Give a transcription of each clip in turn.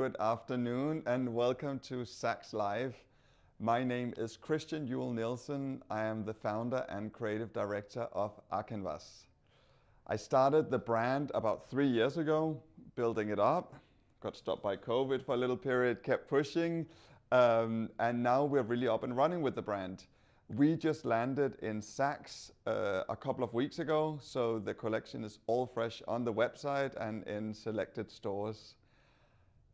Good afternoon and welcome to Saks Live. My name is Juul Nielsen. I am the founder and creative director of AKNVAS. I started the brand about 3 years ago, building it up, got stopped by COVID for a little period, kept pushing, and now we're really up and running with the brand. We just landed in Saks a couple of weeks ago, so the collection is all fresh on the website and in selected stores.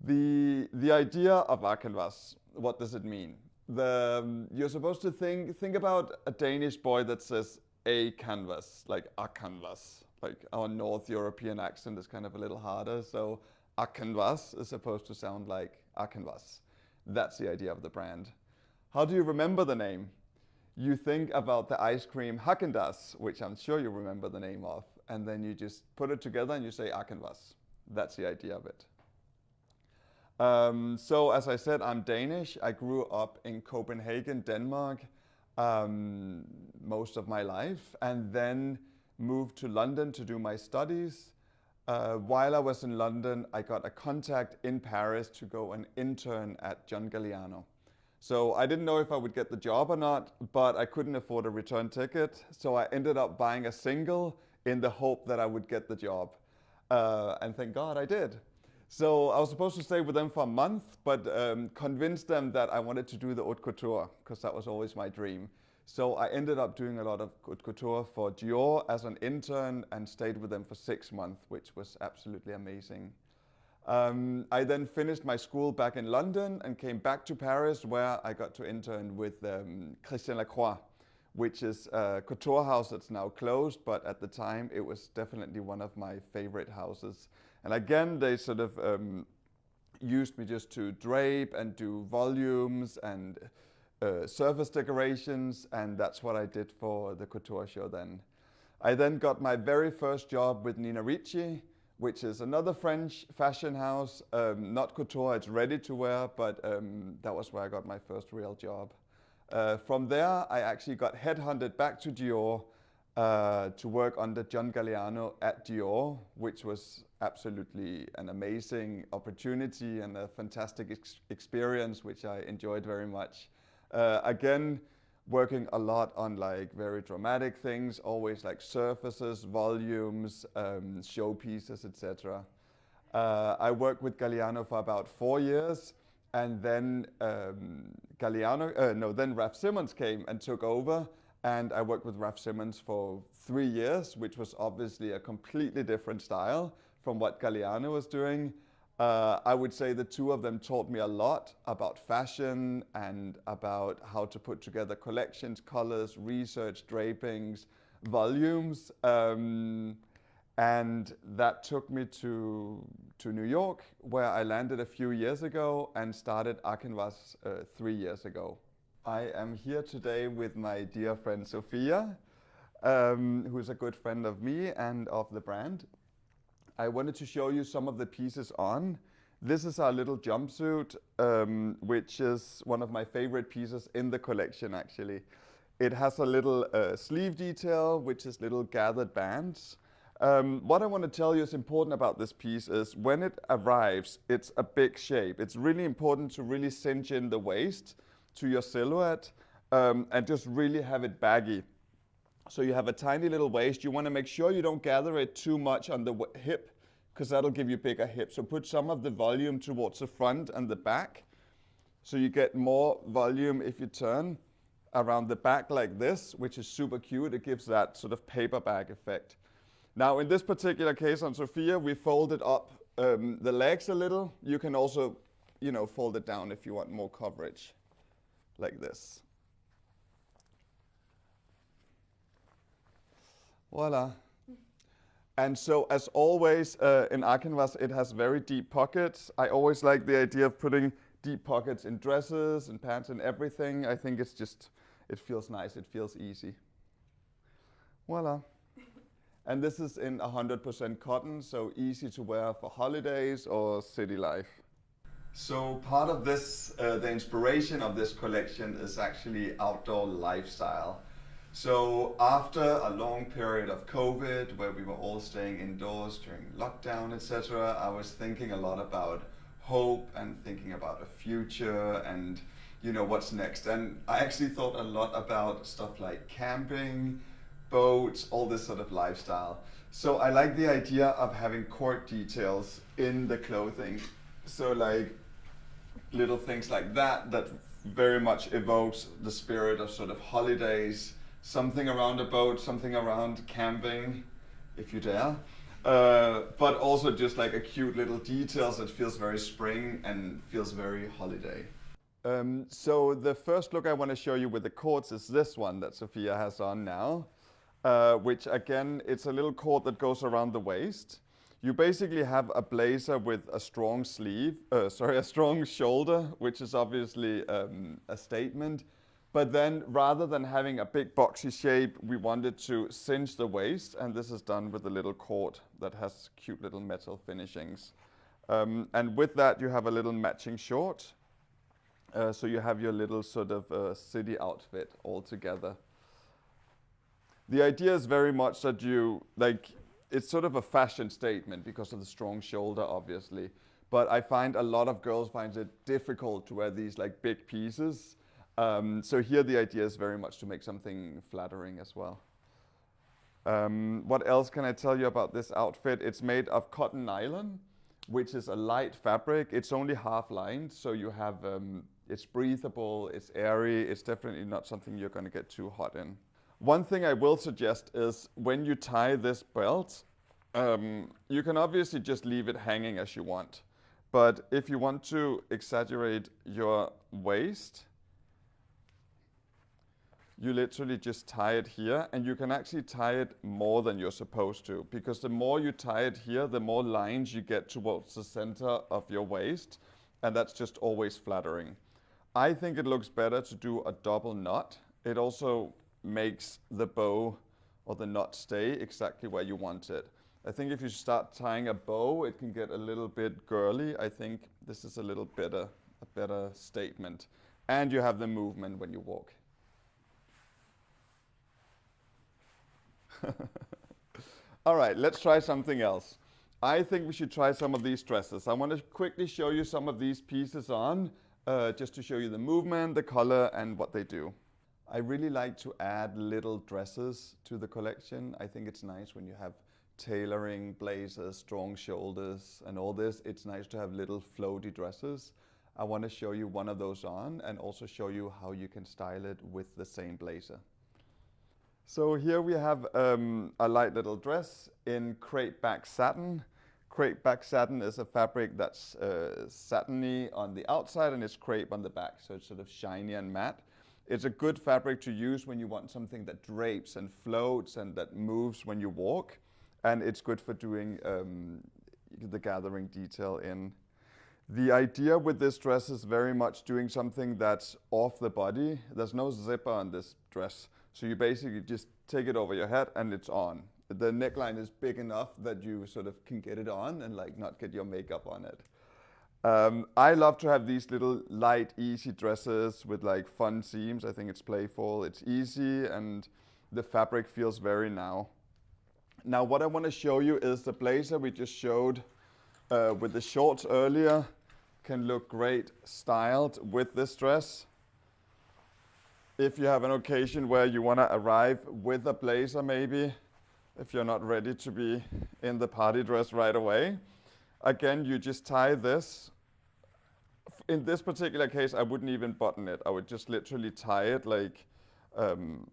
The idea of AKNVAS, what does it mean? You're supposed to think about a Danish boy that says AKNVAS, like AKNVAS. Like our North European accent is kind of a little harder, so AKNVAS is supposed to sound like AKNVAS. That's the idea of the brand. How do you remember the name? You think about the ice cream Häagen-Dazs, which I'm sure you remember the name of, and then you just put it together and you say AKNVAS. That's the idea of it. So as I said, I'm Danish. I grew up in Copenhagen, Denmark, most of my life, and then moved to London to do my studies. While I was in London, I got a contact in Paris to go and intern at John Galliano. So I didn't know if I would get the job or not, but I couldn't afford a return ticket. So I ended up buying a single in the hope that I would get the job. And thank God I did. So I was supposed to stay with them for a month, but convinced them that I wanted to do the haute couture, because that was always my dream. So I ended up doing a lot of haute couture for Dior as an intern and stayed with them for 6 months, which was absolutely amazing. I then finished my school back in London and came back to Paris, where I got to intern with Christian Lacroix, which is a couture house that's now closed, but at the time it was definitely one of my favorite houses. And again, they sort of used me just to drape and do volumes and surface decorations, and that's what I did for the couture show then. I then got my very first job with Nina Ricci, which is another French fashion house, not couture, it's ready to wear, but that was where I got my first real job. From there, I actually got headhunted back to Dior to work under John Galliano at Dior, which was absolutely an amazing opportunity and a fantastic experience, which I enjoyed very much. Again, working a lot on like very dramatic things, always like surfaces, volumes, showpieces, etc. I worked with Galliano for about 4 years, and then then Raf Simons came and took over, and I worked with Raf Simons for 3 years, which was obviously a completely different style from what Galliano was doing. I would say the two of them taught me a lot about fashion and about how to put together collections, colors, research, drapings, volumes. And that took me to New York, where I landed a few years ago and started AKNVAS 3 years ago. I am here today with my dear friend Sophia, who's a good friend of me and of the brand. I wanted to show you some of the pieces on. This is our little jumpsuit, which is one of my favorite pieces in the collection actually. It has a little sleeve detail, which is little gathered bands. What I want to tell you is important about this piece is when it arrives, it's a big shape. It's really important to really cinch in the waist to your silhouette and just really have it baggy. So you have a tiny little waist. You want to make sure you don't gather it too much on the hip, because that'll give you bigger hips. So put some of the volume towards the front and the back. So you get more volume if you turn around the back like this, which is super cute. It gives that sort of paper bag effect. Now in this particular case on Sophia, we folded up the legs a little. You can also, fold it down if you want more coverage, like this. Voila. And so as always in AKNVAS, it has very deep pockets. I always like the idea of putting deep pockets in dresses and pants and everything. I think it's just, it feels nice, it feels easy. Voila. And this is in 100% cotton, so easy to wear for holidays or city life. So part of this, the inspiration of this collection is actually outdoor lifestyle. So after a long period of COVID, where we were all staying indoors during lockdown, etc., I was thinking a lot about hope and thinking about a future and, you know, what's next. And I actually thought a lot about stuff like camping, boats, all this sort of lifestyle. So I like the idea of having court details in the clothing. So like little things like that, that very much evokes the spirit of sort of holidays, something around a boat, something around camping, if you dare. But also just like a cute little details that feels very spring and feels very holiday. So the first look I want to show you with the coats is this one that Sophia has on now, which again, it's a little coat that goes around the waist. You basically have a blazer with a strong sleeve, a strong shoulder, which is obviously a statement. But then rather than having a big boxy shape, we wanted to cinch the waist, and this is done with a little cord that has cute little metal finishings. And with that, you have a little matching short. So you have your little sort of city outfit all together. The idea is very much that you, like, it's sort of a fashion statement because of the strong shoulder, obviously. But I find a lot of girls find it difficult to wear these like big pieces. So here the idea is very much to make something flattering as well. What else can I tell you about this outfit? It's made of cotton nylon, which is a light fabric. It's only half lined, so you have, it's breathable, it's airy, it's definitely not something you're gonna get too hot in. One thing I will suggest is when you tie this belt, you can obviously just leave it hanging as you want. But if you want to exaggerate your waist, you literally just tie it here, and you can actually tie it more than you're supposed to, because the more you tie it here, the more lines you get towards the center of your waist, and that's just always flattering. I think it looks better to do a double knot. It also makes the bow or the knot stay exactly where you want it. I think if you start tying a bow, it can get a little bit girly. I think this is a better statement. And you have the movement when you walk. All right, let's try something else. I think we should try some of these dresses. I want to quickly show you some of these pieces on, just to show you the movement, the color, and what they do. I really like to add little dresses to the collection. I think it's nice when you have tailoring, blazers, strong shoulders, and all this. It's nice to have little floaty dresses. I want to show you one of those on and also show you how you can style it with the same blazer. So here we have a light little dress in crepe back satin. Crepe back satin is a fabric that's satiny on the outside and it's crepe on the back, so it's sort of shiny and matte. It's a good fabric to use when you want something that drapes and floats and that moves when you walk. And it's good for doing the gathering detail in. The idea with this dress is very much doing something that's off the body. There's no zipper on this dress. So you basically just take it over your head and it's on. The neckline is big enough that you sort of can get it on and like not get your makeup on it. I love to have these little light, easy dresses with like fun seams. I think it's playful, it's easy, and the fabric feels very now. Now what I want to show you is the blazer we just showed with the shorts earlier. Can look great styled with this dress. If you have an occasion where you want to arrive with a blazer maybe, if you're not ready to be in the party dress right away. Again, you just tie this. In this particular case, I wouldn't even button it. I would just literally tie it like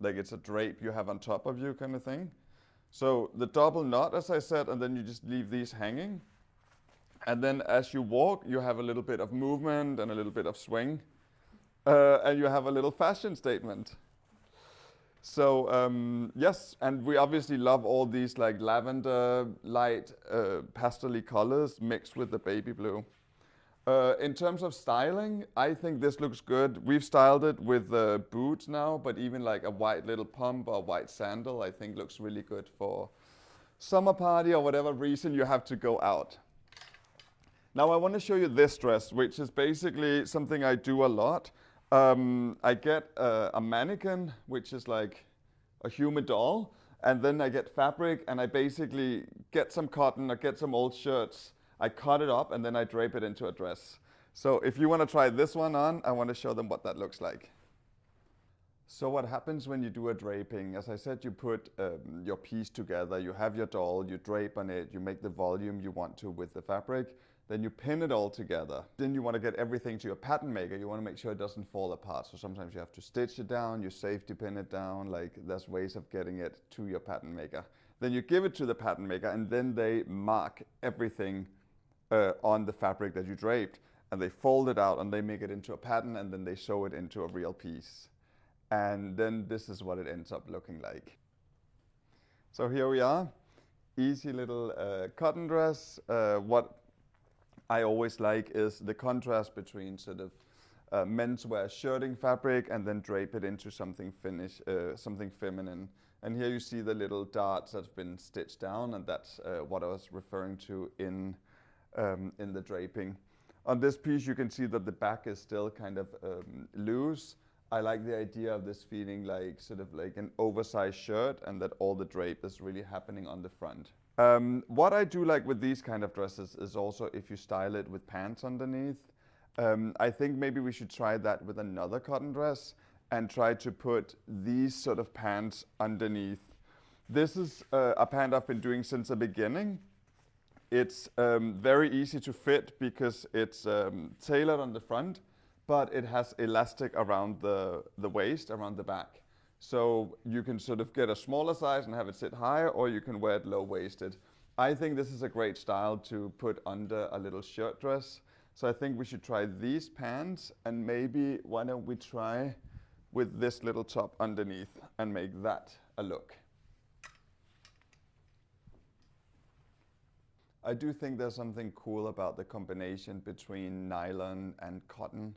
it's a drape you have on top of you kind of thing. So the double knot, as I said, and then you just leave these hanging. And then as you walk, you have a little bit of movement and a little bit of swing. And you have a little fashion statement. So yes, and we obviously love all these like lavender, light, pastel-y colors mixed with the baby blue. In terms of styling, I think this looks good. We've styled it with boots now, but even like a white little pump or white sandal, I think looks really good for summer party or whatever reason you have to go out. Now I want to show you this dress, which is basically something I do a lot. I get a mannequin, which is like a human doll, and then I get fabric and I basically get some cotton or get some old shirts. I cut it up and then I drape it into a dress. So if you want to try this one on, I want to show them what that looks like. So what happens when you do a draping? As I said, you put your piece together, you have your doll, you drape on it, you make the volume you want to with the fabric, then you pin it all together. Then you want to get everything to your pattern maker. You want to make sure it doesn't fall apart. So sometimes you have to stitch it down, you safety pin it down, like there's ways of getting it to your pattern maker. Then you give it to the pattern maker and then they mark everything on the fabric that you draped. And they fold it out and they make it into a pattern and then they sew it into a real piece. And then this is what it ends up looking like. So here we are, easy little cotton dress. What I always like is the contrast between sort of menswear shirting fabric and then drape it into something something feminine. And here you see the little darts that have been stitched down, and that's what I was referring to in the draping. On this piece, you can see that the back is still kind of loose. I like the idea of this feeling like sort of like an oversized shirt and that all the drape is really happening on the front. What I do like with these kind of dresses is also if you style it with pants underneath. I think maybe we should try that with another cotton dress and try to put these sort of pants underneath. This is a pant I've been doing since the beginning. It's very easy to fit because it's tailored on the front, but it has elastic around the waist, around the back. So you can sort of get a smaller size and have it sit higher, or you can wear it low-waisted. I think this is a great style to put under a little shirt dress. So I think we should try these pants, and maybe why don't we try with this little top underneath and make that a look. I do think there's something cool about the combination between nylon and cotton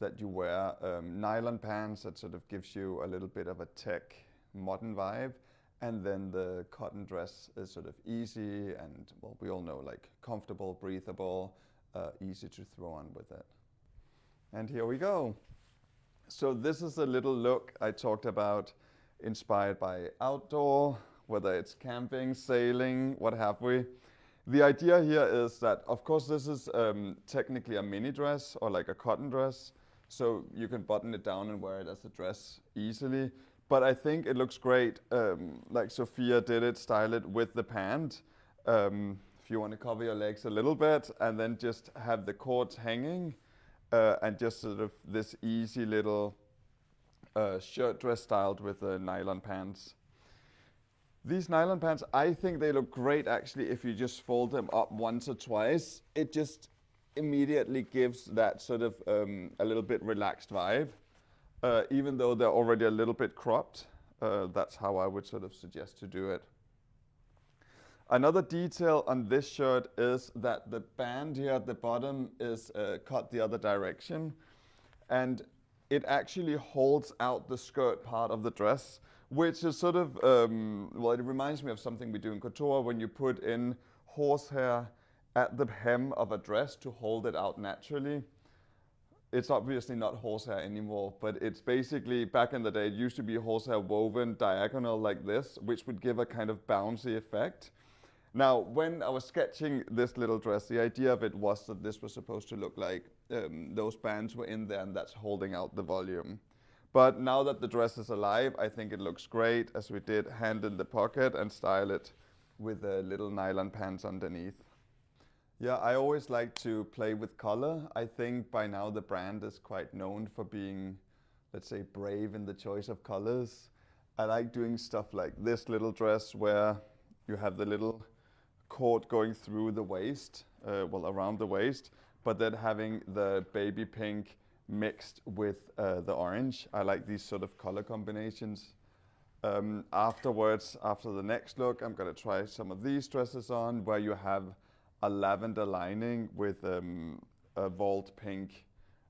that you wear. Nylon pants that sort of gives you a little bit of a tech modern vibe, and then the cotton dress is sort of easy and, well, we all know, like comfortable, breathable, easy to throw on with it. And here we go. So this is a little look I talked about, inspired by outdoor, whether it's camping, sailing, what have we. The idea here is that, of course, this is technically a mini dress or like a cotton dress, so you can button it down and wear it as a dress easily. But I think it looks great, like Sophia did it, style it with the pant. If you want to cover your legs a little bit and then just have the cords hanging and just sort of this easy little shirt dress styled with the nylon pants. These nylon pants, I think they look great actually if you just fold them up once or twice. It just immediately gives that sort of a little bit relaxed vibe. Even though they're already a little bit cropped, that's how I would sort of suggest to do it. Another detail on this shirt is that the band here at the bottom is cut the other direction, and it actually holds out the skirt part of the dress, which is sort of, well, it reminds me of something we do in couture when you put in horsehair at the hem of a dress to hold it out naturally. It's obviously not horsehair anymore, but it's basically, back in the day, it used to be horsehair woven diagonal like this, which would give a kind of bouncy effect. Now, when I was sketching this little dress, the idea of it was that this was supposed to look like those bands were in there and that's holding out the volume. But now that the dress is alive, I think it looks great, as we did hand in the pocket and style it with the little nylon pants underneath. Yeah, I always like to play with color. I think by now the brand is quite known for being, let's say, brave in the choice of colors. I like doing stuff like this little dress where you have the little cord going through the waist, well, around the waist, but then having the baby pink mixed with the orange. I like these sort of color combinations. Afterwards, after the next look, I'm going to try some of these dresses on where you have a lavender lining with a vault pink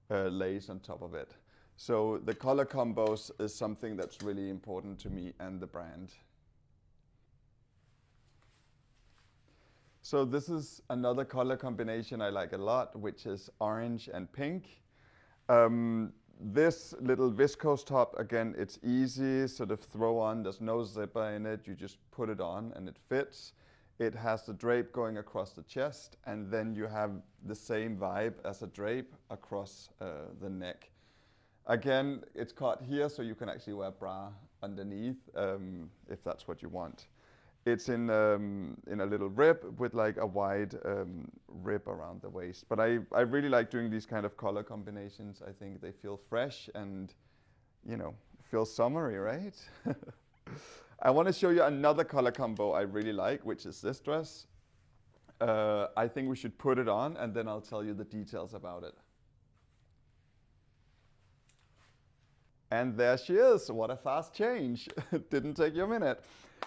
lace on top of it. So the color combos is something that's really important to me and the brand. So this is another color combination I like a lot, which is orange and pink. This little viscose top, again, it's easy, sort of throw on, there's no zipper in it, you just put it on and it fits. It has the drape going across the chest, and then you have the same vibe as a drape across the neck. Again, it's caught here, so you can actually wear a bra underneath if that's what you want. It's in a little rib with like a wide rib around the waist. But I really like doing these kind of color combinations. I think they feel fresh and, you know, feel summery, right? I want to show you another color combo I really like, which is this dress. I think we should put it on, and then I'll tell you the details about it. And there she is. What a fast change. It didn't take you a minute.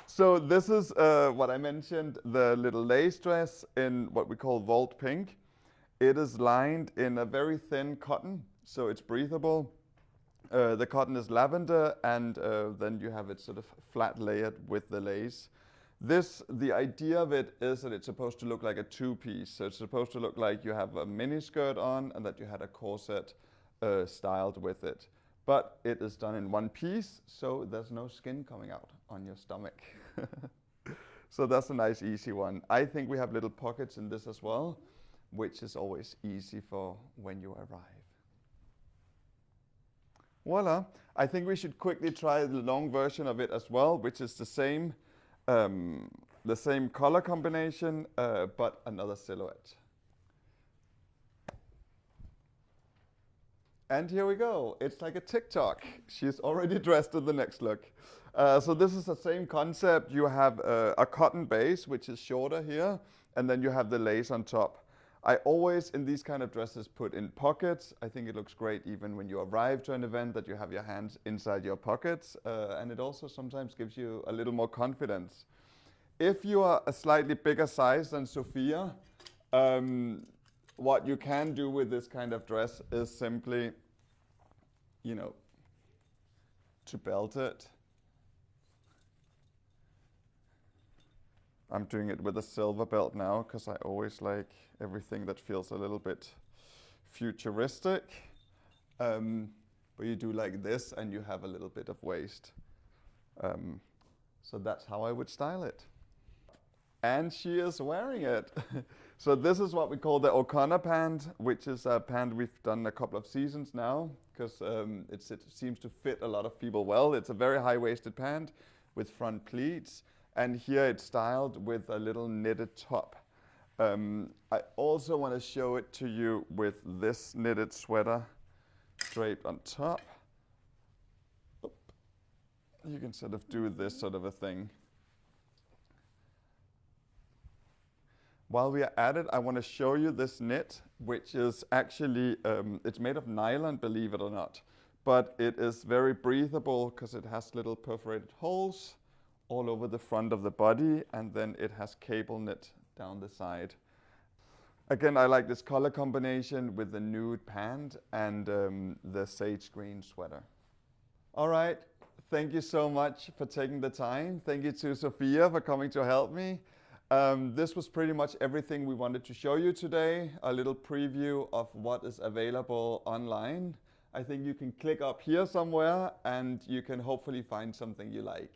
So this is what I mentioned, the little lace dress in what we call Volt Pink. It is lined in a very thin cotton, so it's breathable. The cotton is lavender, and then you have it sort of flat layered with the lace. The idea of it is that it's supposed to look like a two-piece. So it's supposed to look like you have a mini skirt on and that you had a corset styled with it. But it is done in one piece, so there's no skin coming out on your stomach. So that's a nice, easy one. I think we have little pockets in this as well, which is always easy for when you arrive. Voila. I think we should quickly try the long version of it as well, which is the same color combination, but another silhouette. And here we go. It's like a TikTok. She's already dressed in the next look. So this is the same concept. You have a cotton base, which is shorter here, and then you have the lace on top. I always, in these kind of dresses, put in pockets. I think it looks great even when you arrive to an event that you have your hands inside your pockets. And it also sometimes gives you a little more confidence. If you are a slightly bigger size than Sophia, what you can do with this kind of dress is simply, you know, to belt it. I'm doing it with a silver belt now because I always like everything that feels a little bit futuristic. But you do like this and you have a little bit of waist. So that's how I would style it. And she is wearing it. So this is what we call the O'Connor pant, which is a pant we've done a couple of seasons now because it seems to fit a lot of people well. It's a very high-waisted pant with front pleats. And here it's styled with a little knitted top. I also want to show it to you with this knitted sweater draped on top. Oop. You can sort of do this sort of a thing. While we are at it, I want to show you this knit, which is actually, it's made of nylon, believe it or not. But it is very breathable because it has little perforated holes all over the front of the body, and then it has cable knit down the side. Again, I like this color combination with the nude pant and the sage green sweater. All right, thank you so much for taking the time. Thank you to Sophia for coming to help me. This was pretty much everything we wanted to show you today, a little preview of what is available online. I think you can click up here somewhere and you can hopefully find something you like.